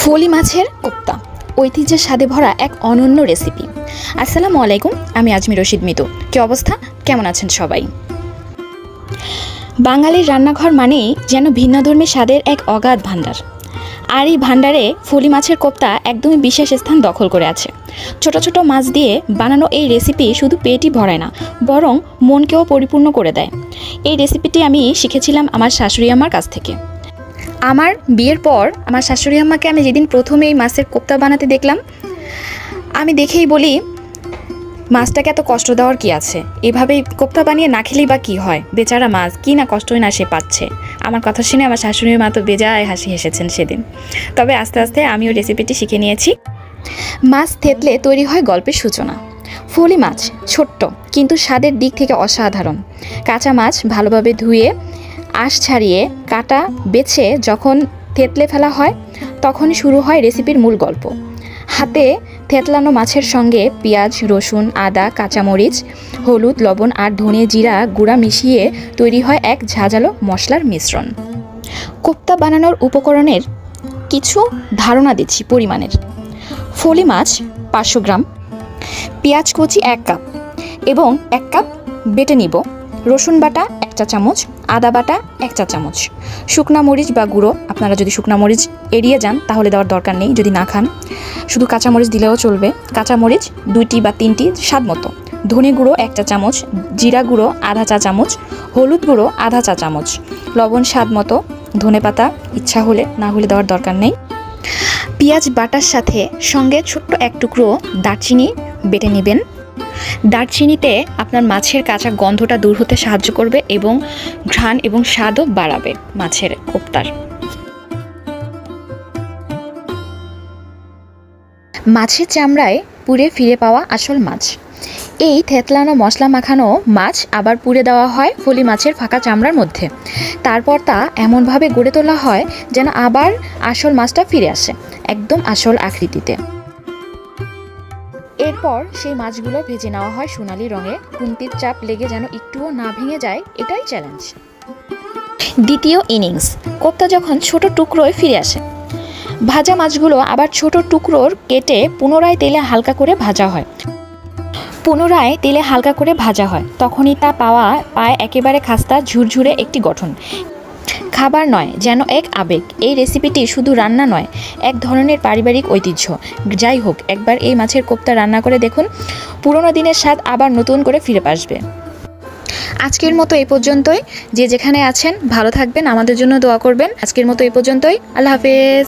ফলি মাছের কোপ্তা ঐতিহ্যের স্বাদে ভরা এক অনন্য রেসিপি। আসসালামু আলাইকুম, আমি আজমি রশিদ মিতু। কি অবস্থা, কেমন আছেন সবাই? বাঙালির রান্নাঘর মানেই যেন ভিন্নধর্মী স্বাদের এক অগাধ ভাণ্ডার। আর এই ভাণ্ডারে ফলি মাছের কোপ্তা একদমই বিশেষ স্থান দখল করে আছে। ছোট ছোট মাছ দিয়ে বানানো এই রেসিপি শুধু পেটই ভরায় না, বরং মনকেও পরিপূর্ণ করে দেয়। এই রেসিপিটি আমি শিখেছিলাম আমার শাশুড়ি আম্মার কাছ থেকে। আমার বিয়ের পর আমার শাশুড়ি আম্মাকে আমি যেদিন প্রথমে এই মাছের কোপ্তা বানাতে দেখলাম, আমি দেখেই বলি, মাছটাকে এত কষ্ট দেওয়ার কি আছে, এভাবেই কোপ্তা বানিয়ে না খেলেই বা কী হয়, বেচারা মাছ কী না কষ্টই না সে পাচ্ছে। আমার কথা শুনে আমার শাশুড়ির মা তো বেজায় হাসি হেসেছেন সেদিন। তবে আস্তে আস্তে আমিও রেসিপিটি শিখে নিয়েছি। মাছ থেতলে তৈরি হয় গল্পের সূচনা। ফলি মাছ ছোট্ট কিন্তু স্বাদের দিক থেকে অসাধারণ। কাঁচা মাছ ভালোভাবে ধুয়ে আঁশ ছাড়িয়ে কাটা বেছে যখন থেতলে ফেলা হয়, তখনই শুরু হয় রেসিপির মূল গল্প। হাতে থেতলানো মাছের সঙ্গে পেঁয়াজ, রসুন, আদা, কাঁচামরিচ, হলুদ, লবণ আর ধনে জিরা গুঁড়া মিশিয়ে তৈরি হয় এক ঝাঁঝালো মশলার মিশ্রণ। কোপ্তা বানানোর উপকরণের কিছু ধারণা দিচ্ছি পরিমাণের। ফলি মাছ 500 গ্রাম, পেঁয়াজ কুচি 1 কাপ এবং 1 কাপ বেটে নিব, রসুন বাটা 1 চা চামচ, আদা বাটা 1 চা চামচ, শুকনা মরিচ বা গুঁড়ো, আপনারা যদি শুকনা মরিচ এড়িয়ে যান তাহলে দেওয়ার দরকার নেই, যদি না খান শুধু কাঁচা মরিচ দিলেও চলবে। কাঁচা মরিচ 2টি বা 3টি স্বাদ মতো, ধনে গুঁড়ো 1 চা চামচ, জিরা গুঁড়ো আধা চা চামচ, হলুদ গুঁড়ো আধা চা চামচ, লবণ স্বাদ মতো, ধনে পাতা ইচ্ছা হলে, না হলে দেওয়ার দরকার নেই। পেঁয়াজ বাটার সাথে সঙ্গে ছোট্ট এক টুকরো দারচিনি বেটে নেবেন। দারচিনিতে আপনার মাছের কাঁচা গন্ধটা দূর হতে সাহায্য করবে এবং ঘ্রাণ এবং স্বাদও বাড়াবে মাছের কোপ্তার। মাছের চামড়ায় পুড়ে ফিরে পাওয়া আসল মাছ। এই থেতলানো মশলা মাখানো মাছ আবার পুড়ে দেওয়া হয় ফলি মাছের ফাঁকা চামড়ার মধ্যে। তারপর তা এমনভাবে গড়ে তোলা হয় যেন আবার আসল মাছটা ফিরে আসে একদম আসল আকৃতিতে। এরপর সেই মাছগুলো ভেজে নেওয়া হয় সোনালি রঙে। খুন্তির চাপ লেগে যেন একটুও না ভেঙে যায়, এটাই চ্যালেঞ্জ। দ্বিতীয় ইনিংস, কোপ্তা যখন ছোট টুকরোয় ফিরে আসে, ভাজা মাছগুলো আবার ছোট টুকরোর কেটে পুনরায় তেলে হালকা করে ভাজা হয়। তখনই তা পায় একেবারে খাস্তা ঝুরঝুরে একটি গঠন। খাবার নয়, যেন এক আবেগ। এই রেসিপিটি শুধু রান্না নয়, এক ধরনের পারিবারিক ঐতিহ্য। যাই হোক, একবার এই মাছের কোপ্তা রান্না করে দেখুন, পুরোনো দিনের স্বাদ আবার নতুন করে ফিরে আসবে। আজকের মতো এই পর্যন্তই। যে যেখানে আছেন ভালো থাকবেন, আমাদের জন্য দোয়া করবেন। আজকের মতো এই পর্যন্তই। আল্লাহ হাফেজ।